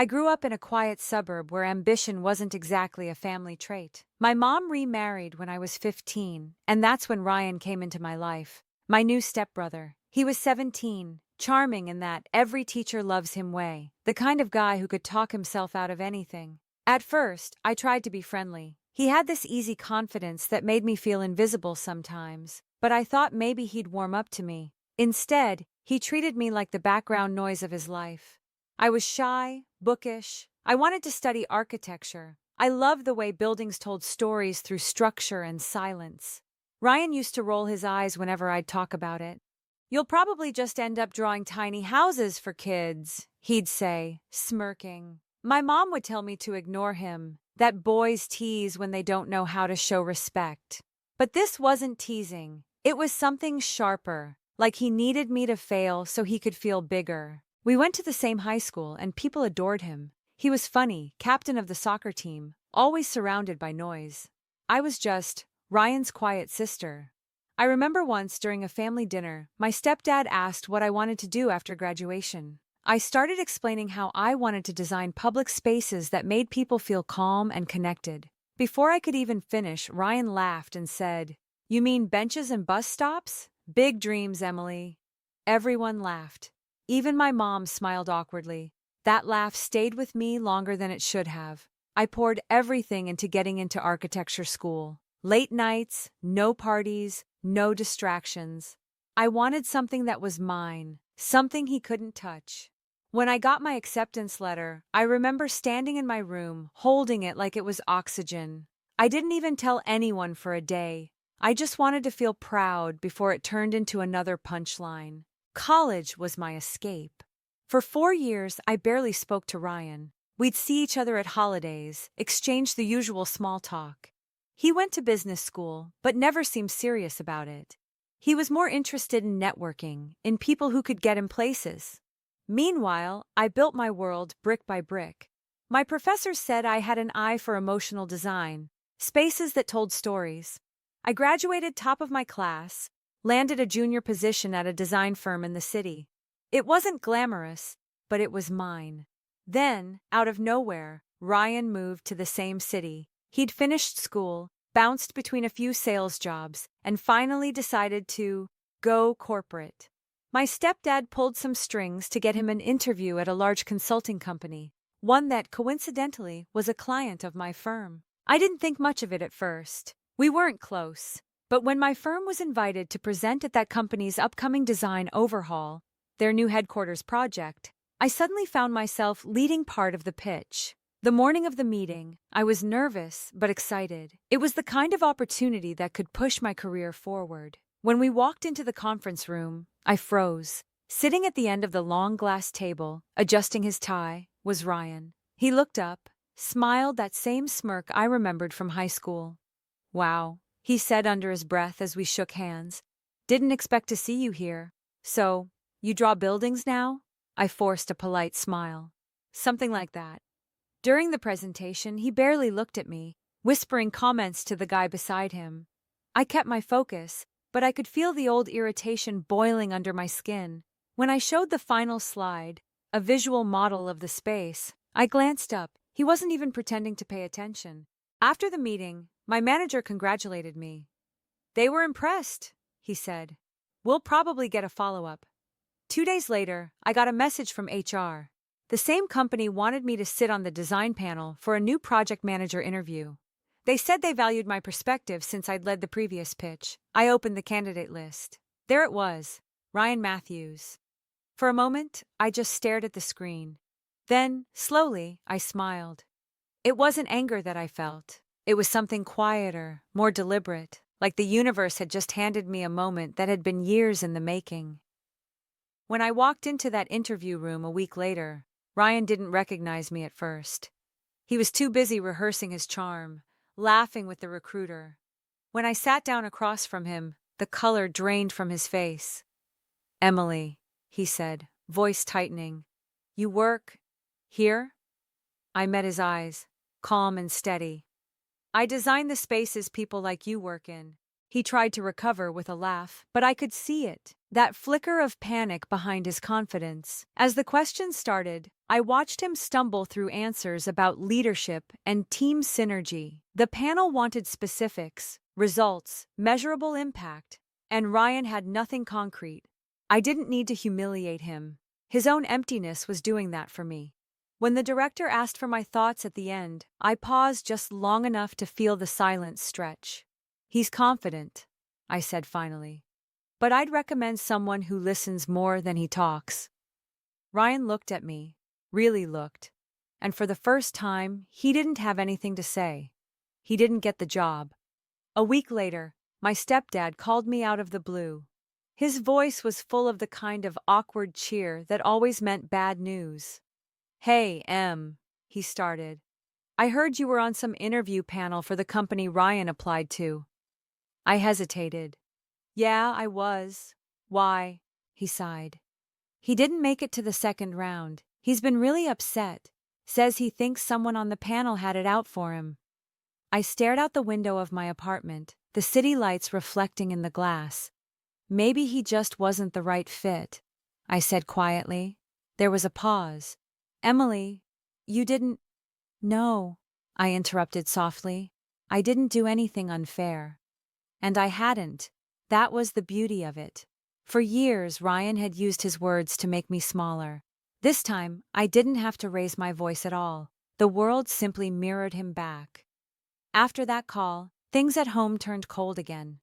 I grew up in a quiet suburb where ambition wasn't exactly a family trait. My mom remarried when I was 15, and that's when Ryan came into my life. My new stepbrother. He was 17, charming in that every teacher loves him way, the kind of guy who could talk himself out of anything. At first, I tried to be friendly. He had this easy confidence that made me feel invisible sometimes, but I thought maybe he'd warm up to me. Instead, he treated me like the background noise of his life. I was shy, bookish. I wanted to study architecture. I loved the way buildings told stories through structure and silence. Ryan used to roll his eyes whenever I'd talk about it. "You'll probably just end up drawing tiny houses for kids," he'd say, smirking. My mom would tell me to ignore him, that boys tease when they don't know how to show respect. But this wasn't teasing. It was something sharper, like he needed me to fail so he could feel bigger. We went to the same high school and people adored him. He was funny, captain of the soccer team, always surrounded by noise. I was just Ryan's quiet sister. I remember once during a family dinner, my stepdad asked what I wanted to do after graduation. I started explaining how I wanted to design public spaces that made people feel calm and connected. Before I could even finish, Ryan laughed and said, "You mean benches and bus stops? Big dreams, Emily." Everyone laughed. Even my mom smiled awkwardly. That laugh stayed with me longer than it should have. I poured everything into getting into architecture school. Late nights, no parties, no distractions. I wanted something that was mine, something he couldn't touch. When I got my acceptance letter, I remember standing in my room, holding it like it was oxygen. I didn't even tell anyone for a day. I just wanted to feel proud before it turned into another punchline. College was my escape. For 4 years, I barely spoke to Ryan. We'd see each other at holidays, exchange the usual small talk. He went to business school, but never seemed serious about it. He was more interested in networking, in people who could get him places. Meanwhile, I built my world brick by brick. My professor said I had an eye for emotional design, spaces that told stories. I graduated top of my class, landed a junior position at a design firm in the city. It wasn't glamorous, but it was mine. Then, out of nowhere, Ryan moved to the same city. He'd finished school, bounced between a few sales jobs, and finally decided to go corporate. My stepdad pulled some strings to get him an interview at a large consulting company, one that coincidentally was a client of my firm. I didn't think much of it at first. We weren't close. But when my firm was invited to present at that company's upcoming design overhaul, their new headquarters project, I suddenly found myself leading part of the pitch. The morning of the meeting, I was nervous but excited. It was the kind of opportunity that could push my career forward. When we walked into the conference room, I froze. Sitting at the end of the long glass table, adjusting his tie, was Ryan. He looked up, smiled that same smirk I remembered from high school. "Wow," he said under his breath as we shook hands. "Didn't expect to see you here. So, you draw buildings now?" I forced a polite smile. "Something like that." During the presentation, he barely looked at me, whispering comments to the guy beside him. I kept my focus, but I could feel the old irritation boiling under my skin. When I showed the final slide, a visual model of the space, I glanced up. He wasn't even pretending to pay attention. After the meeting, my manager congratulated me. "They were impressed," he said. "We'll probably get a follow-up." 2 days later, I got a message from HR. The same company wanted me to sit on the design panel for a new project manager interview. They said they valued my perspective since I'd led the previous pitch. I opened the candidate list. There it was, Ryan Matthews. For a moment, I just stared at the screen. Then, slowly, I smiled. It wasn't anger that I felt. It was something quieter, more deliberate, like the universe had just handed me a moment that had been years in the making. When I walked into that interview room a week later, Ryan didn't recognize me at first. He was too busy rehearsing his charm, laughing with the recruiter. When I sat down across from him, the color drained from his face. "Emily," he said, voice tightening, "you work here?" I met his eyes, calm and steady. "I design the spaces people like you work in." He tried to recover with a laugh, but I could see it, that flicker of panic behind his confidence. As the questions started, I watched him stumble through answers about leadership and team synergy. The panel wanted specifics, results, measurable impact, and Ryan had nothing concrete. I didn't need to humiliate him. His own emptiness was doing that for me. When the director asked for my thoughts at the end, I paused just long enough to feel the silence stretch. "He's confident," I said finally. "But I'd recommend someone who listens more than he talks." Ryan looked at me, really looked, and for the first time, he didn't have anything to say. He didn't get the job. A week later, my stepdad called me out of the blue. His voice was full of the kind of awkward cheer that always meant bad news. "Hey, Em," he started. "I heard you were on some interview panel for the company Ryan applied to." I hesitated. "Yeah, I was." "Why?" He sighed. "He didn't make it to the second round. He's been really upset. Says he thinks someone on the panel had it out for him." I stared out the window of my apartment, the city lights reflecting in the glass. "Maybe he just wasn't the right fit," I said quietly. There was a pause. "Emily, you didn't—" "No," I interrupted softly. "I didn't do anything unfair." And I hadn't. That was the beauty of it. For years, Ryan had used his words to make me smaller. This time, I didn't have to raise my voice at all. The world simply mirrored him back. After that call, things at home turned cold again.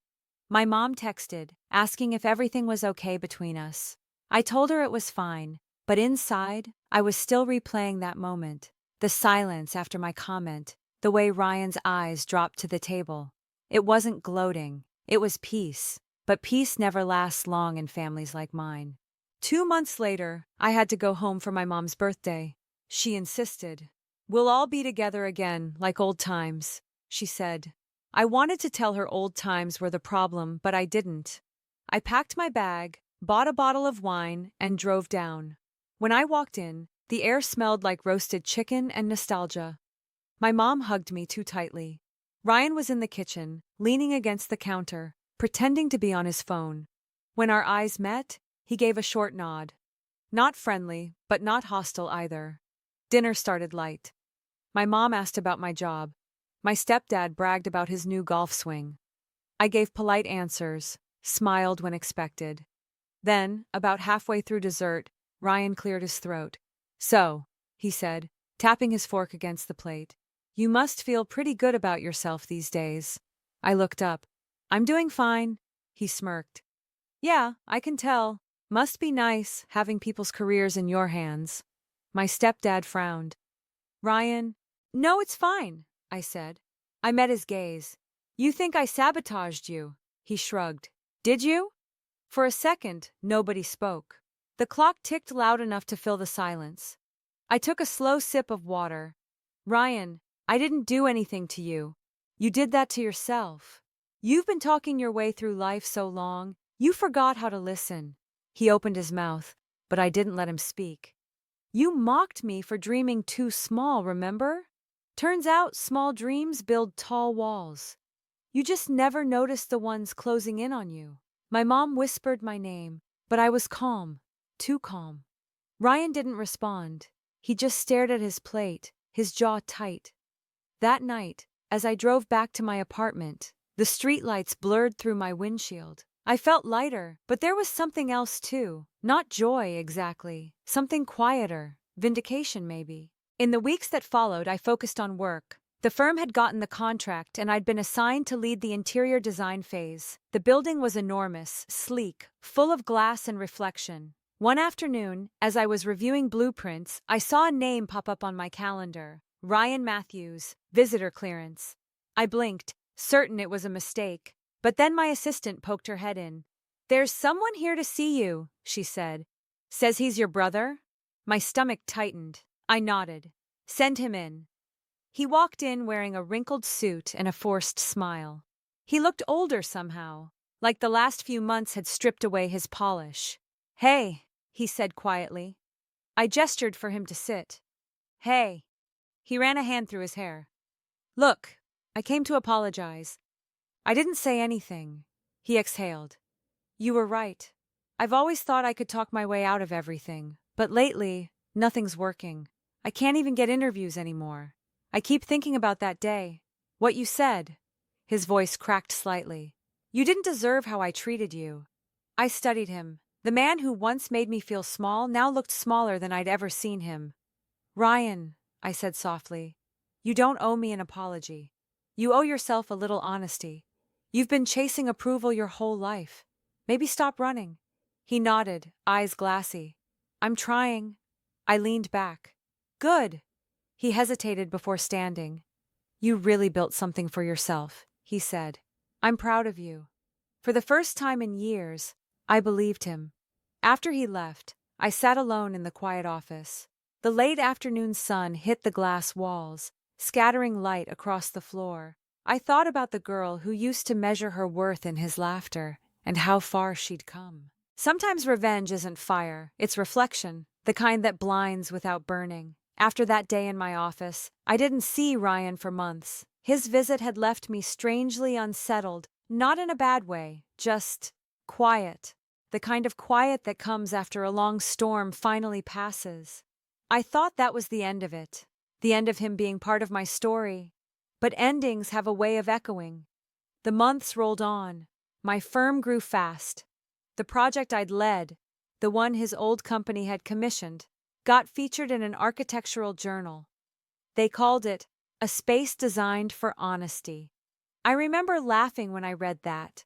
My mom texted, asking if everything was okay between us. I told her it was fine, but inside, I was still replaying that moment. The silence after my comment, the way Ryan's eyes dropped to the table. It wasn't gloating, it was peace. But peace never lasts long in families like mine. 2 months later, I had to go home for my mom's birthday. She insisted. "We'll all be together again, like old times," she said. I wanted to tell her old times were the problem, but I didn't. I packed my bag, bought a bottle of wine, and drove down. When I walked in, the air smelled like roasted chicken and nostalgia. My mom hugged me too tightly. Ryan was in the kitchen, leaning against the counter, pretending to be on his phone. When our eyes met, he gave a short nod. Not friendly, but not hostile either. Dinner started light. My mom asked about my job. My stepdad bragged about his new golf swing. I gave polite answers, smiled when expected. Then, about halfway through dessert, Ryan cleared his throat. "So," he said, tapping his fork against the plate, "you must feel pretty good about yourself these days." I looked up. "I'm doing fine," he smirked. "Yeah, I can tell. Must be nice, having people's careers in your hands." My stepdad frowned. "Ryan—" "No, it's fine," I said. I met his gaze. "You think I sabotaged you?" He shrugged. "Did you?" For a second, nobody spoke. The clock ticked loud enough to fill the silence. I took a slow sip of water. "Ryan, I didn't do anything to you. You did that to yourself. You've been talking your way through life so long, you forgot how to listen." He opened his mouth, but I didn't let him speak. "You mocked me for dreaming too small, remember? Turns out small dreams build tall walls. You just never noticed the ones closing in on you." My mom whispered my name, but I was calm, too calm. Ryan didn't respond. He just stared at his plate, his jaw tight. That night, as I drove back to my apartment, the streetlights blurred through my windshield. I felt lighter, but there was something else too. Not joy exactly, something quieter, vindication maybe. In the weeks that followed, I focused on work. The firm had gotten the contract and I'd been assigned to lead the interior design phase. The building was enormous, sleek, full of glass and reflection. One afternoon, as I was reviewing blueprints, I saw a name pop up on my calendar. Ryan Matthews, visitor clearance. I blinked, certain it was a mistake. But then my assistant poked her head in. "There's someone here to see you," she said. "Says he's your brother?" My stomach tightened. I nodded. "Send him in." He walked in wearing a wrinkled suit and a forced smile. He looked older somehow, like the last few months had stripped away his polish. "Hey," he said quietly. I gestured for him to sit. "Hey." He ran a hand through his hair. "Look, I came to apologize." I didn't say anything. He exhaled. "You were right. I've always thought I could talk my way out of everything, but lately, Nothing's working. I can't even get interviews anymore. I keep thinking about that day. What you said. His voice cracked slightly. You didn't deserve how I treated you. I studied him. The man who once made me feel small now looked smaller than I'd ever seen him. Ryan, I said softly, you don't owe me an apology. You owe yourself a little honesty. You've been chasing approval your whole life. Maybe stop running. He nodded, eyes glassy. I'm trying. I leaned back. Good. He hesitated before standing. You really built something for yourself, he said. I'm proud of you. For the first time in years, I believed him. After he left, I sat alone in the quiet office. The late afternoon sun hit the glass walls, scattering light across the floor. I thought about the girl who used to measure her worth in his laughter, and how far she'd come. Sometimes revenge isn't fire, it's reflection, the kind that blinds without burning. After that day in my office, I didn't see Ryan for months. His visit had left me strangely unsettled, not in a bad way, just quiet. The kind of quiet that comes after a long storm finally passes. I thought that was the end of it, the end of him being part of my story. But endings have a way of echoing. The months rolled on. My firm grew fast. The project I'd led, the one his old company had commissioned, got featured in an architectural journal. They called it A Space Designed for Honesty. I remember laughing when I read that.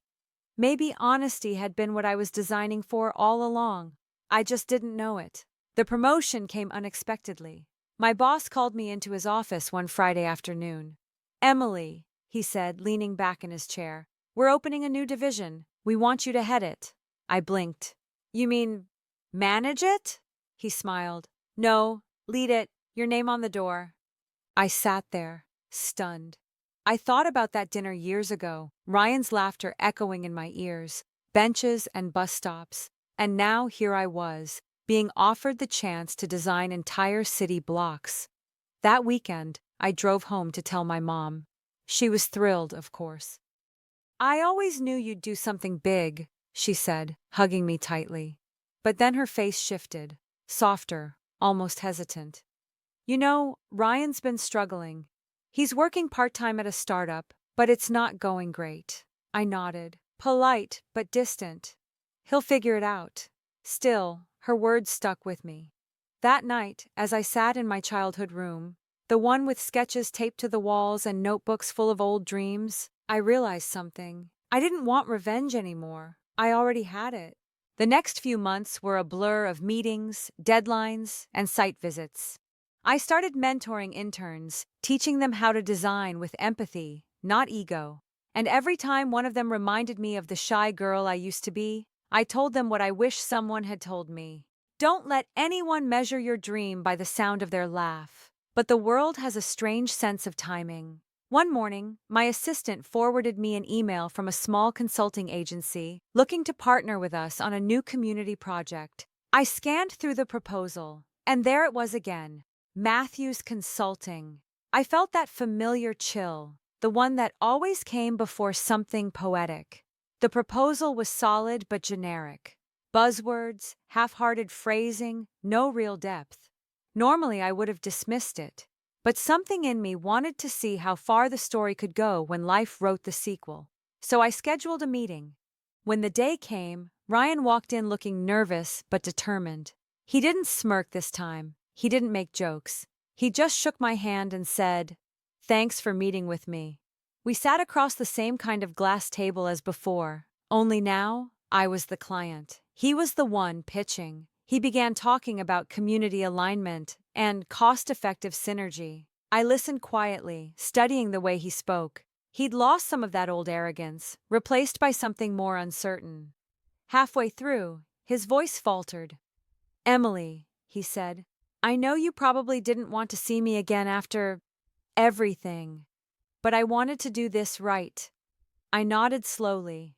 Maybe honesty had been what I was designing for all along. I just didn't know it. The promotion came unexpectedly. My boss called me into his office one Friday afternoon. Emily, he said, leaning back in his chair, we're opening a new division. We want you to head it. I blinked. You mean manage it? He smiled. No, lead it. Your name on the door. I sat there, stunned. I thought about that dinner years ago, Ryan's laughter echoing in my ears, benches and bus stops, and now here I was, being offered the chance to design entire city blocks. That weekend, I drove home to tell my mom. She was thrilled, of course. I always knew you'd do something big, she said, hugging me tightly. But then her face shifted, softer, almost hesitant. You know, Ryan's been struggling. He's working part-time at a startup, but it's not going great. I nodded, polite but distant. He'll figure it out. Still, her words stuck with me. That night, as I sat in my childhood room, the one with sketches taped to the walls and notebooks full of old dreams, I realized something. I didn't want revenge anymore. I already had it. The next few months were a blur of meetings, deadlines, and site visits. I started mentoring interns, teaching them how to design with empathy, not ego. And every time one of them reminded me of the shy girl I used to be, I told them what I wish someone had told me. Don't let anyone measure your dream by the sound of their laugh. But the world has a strange sense of timing. One morning, my assistant forwarded me an email from a small consulting agency looking to partner with us on a new community project. I scanned through the proposal, and there it was again. Matthews Consulting. I felt that familiar chill, the one that always came before something poetic. The proposal was solid but generic. Buzzwords, half-hearted phrasing, no real depth. Normally I would have dismissed it, but something in me wanted to see how far the story could go when life wrote the sequel. So I scheduled a meeting. When the day came, Ryan walked in looking nervous but determined. He didn't smirk this time. He didn't make jokes. He just shook my hand and said, "Thanks for meeting with me." We sat across the same kind of glass table as before, only now I was the client. He was the one pitching. He began talking about community alignment and cost-effective synergy. I listened quietly, studying the way he spoke. He'd lost some of that old arrogance, replaced by something more uncertain. Halfway through, his voice faltered. "Emily," he said, "I know you probably didn't want to see me again after everything, but I wanted to do this right." I nodded slowly.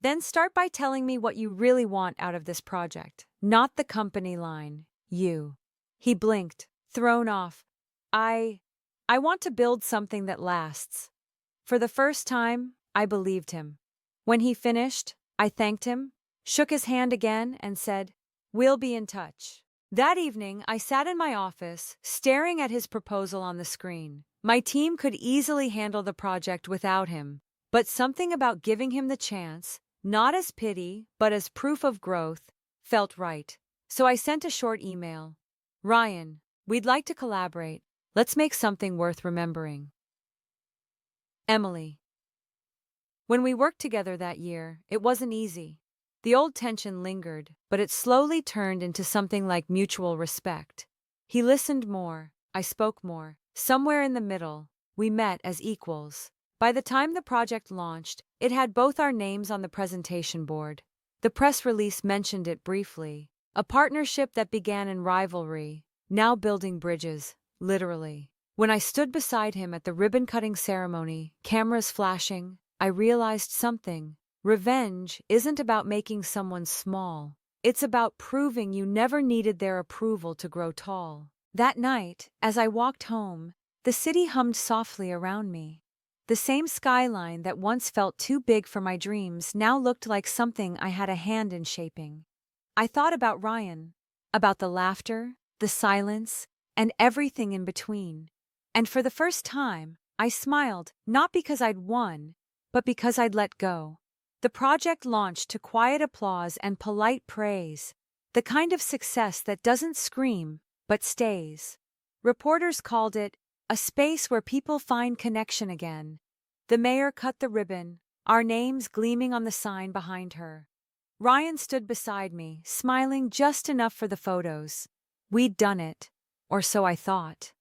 "Then start by telling me what you really want out of this project, not the company line, you." He blinked, thrown off. I want to build something that lasts." For the first time, I believed him. When he finished, I thanked him, shook his hand again, and said, "We'll be in touch." That evening, I sat in my office, staring at his proposal on the screen. My team could easily handle the project without him, but something about giving him the chance, not as pity, but as proof of growth, felt right. So I sent a short email. Ryan, we'd like to collaborate. Let's make something worth remembering. Emily. When we worked together that year, it wasn't easy. The old tension lingered, but it slowly turned into something like mutual respect. He listened more, I spoke more. Somewhere in the middle, we met as equals. By the time the project launched, it had both our names on the presentation board. The press release mentioned it briefly. A partnership that began in rivalry, now building bridges, literally. When I stood beside him at the ribbon-cutting ceremony, cameras flashing, I realized something. Revenge isn't about making someone small. It's about proving you never needed their approval to grow tall. That night, as I walked home, the city hummed softly around me. The same skyline that once felt too big for my dreams now looked like something I had a hand in shaping. I thought about Ryan, about the laughter, the silence, and everything in between. And for the first time, I smiled, not because I'd won, but because I'd let go. The project launched to quiet applause and polite praise, the kind of success that doesn't scream, but stays. Reporters called it a space where people find connection again. The mayor cut the ribbon, our names gleaming on the sign behind her. Ryan stood beside me, smiling just enough for the photos. We'd done it, or so I thought.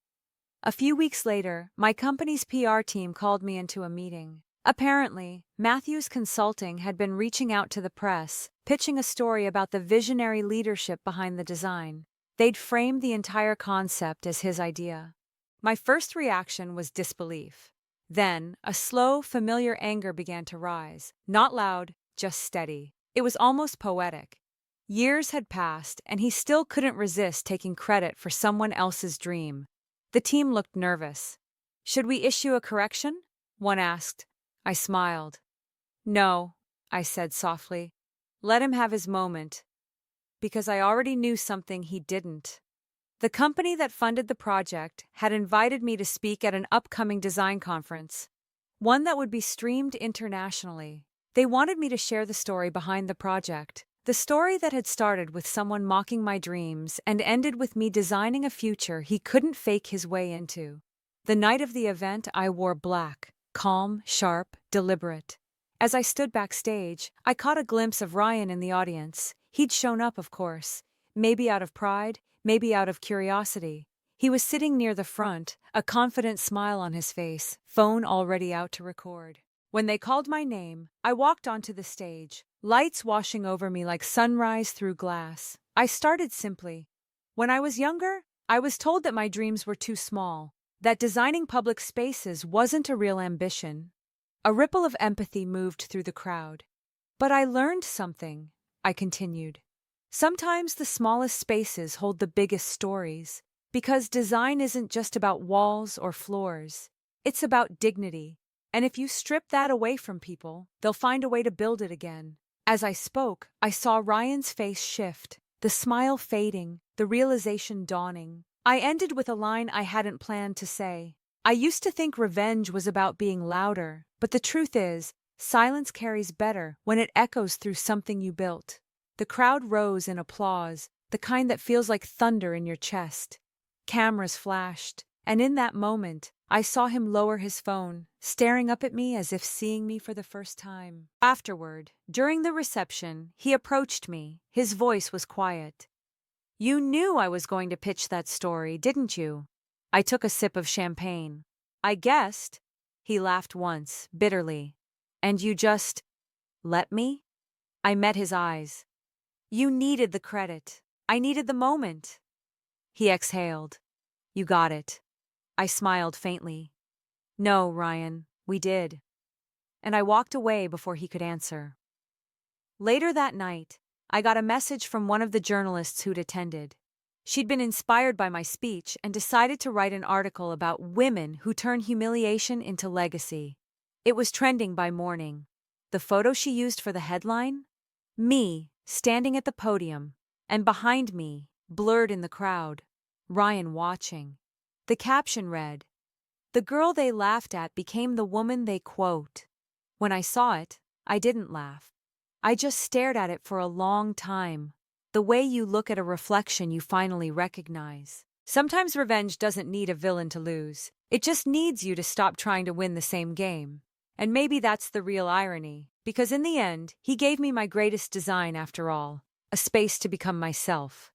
A few weeks later, my company's PR team called me into a meeting. Apparently, Matthews Consulting had been reaching out to the press, pitching a story about the visionary leadership behind the design. They'd framed the entire concept as his idea. My first reaction was disbelief. Then, a slow, familiar anger began to rise, not loud, just steady. It was almost poetic. Years had passed, and he still couldn't resist taking credit for someone else's dream. The team looked nervous. "Should we issue a correction?" one asked. I smiled. "No," I said softly. "Let him have his moment." Because I already knew something he didn't. The company that funded the project had invited me to speak at an upcoming design conference, one that would be streamed internationally. They wanted me to share the story behind the project, the story that had started with someone mocking my dreams and ended with me designing a future he couldn't fake his way into. The night of the event, I wore black, calm, sharp, deliberate. As I stood backstage, I caught a glimpse of Ryan in the audience. He'd shown up, of course, maybe out of pride, maybe out of curiosity. He was sitting near the front, a confident smile on his face, phone already out to record. When they called my name, I walked onto the stage, lights washing over me like sunrise through glass. I started simply. When I was younger, I was told that my dreams were too small, that designing public spaces wasn't a real ambition. A ripple of empathy moved through the crowd. But I learned something, I continued. Sometimes the smallest spaces hold the biggest stories, because design isn't just about walls or floors. It's about dignity. And if you strip that away from people, they'll find a way to build it again. As I spoke, I saw Ryan's face shift, the smile fading, the realization dawning. I ended with a line I hadn't planned to say. I used to think revenge was about being louder, but the truth is, silence carries better when it echoes through something you built. The crowd rose in applause, the kind that feels like thunder in your chest. Cameras flashed, and in that moment, I saw him lower his phone, staring up at me as if seeing me for the first time. Afterward, during the reception, he approached me. His voice was quiet. "You knew I was going to pitch that story, didn't you?" I took a sip of champagne. "I guessed." He laughed once, bitterly. "And you just let me?" I met his eyes. "You needed the credit. I needed the moment." He exhaled. "You got it." I smiled faintly. "No, Ryan, we did." And I walked away before he could answer. Later that night, I got a message from one of the journalists who'd attended. She'd been inspired by my speech and decided to write an article about women who turn humiliation into legacy. It was trending by morning. The photo she used for the headline? Me, standing at the podium, and behind me, blurred in the crowd. Ryan watching. The caption read, "The girl they laughed at became the woman they quote." When I saw it, I didn't laugh. I just stared at it for a long time. The way you look at a reflection you finally recognize. Sometimes revenge doesn't need a villain to lose. It just needs you to stop trying to win the same game. And maybe that's the real irony, because in the end, he gave me my greatest design after all, a space to become myself.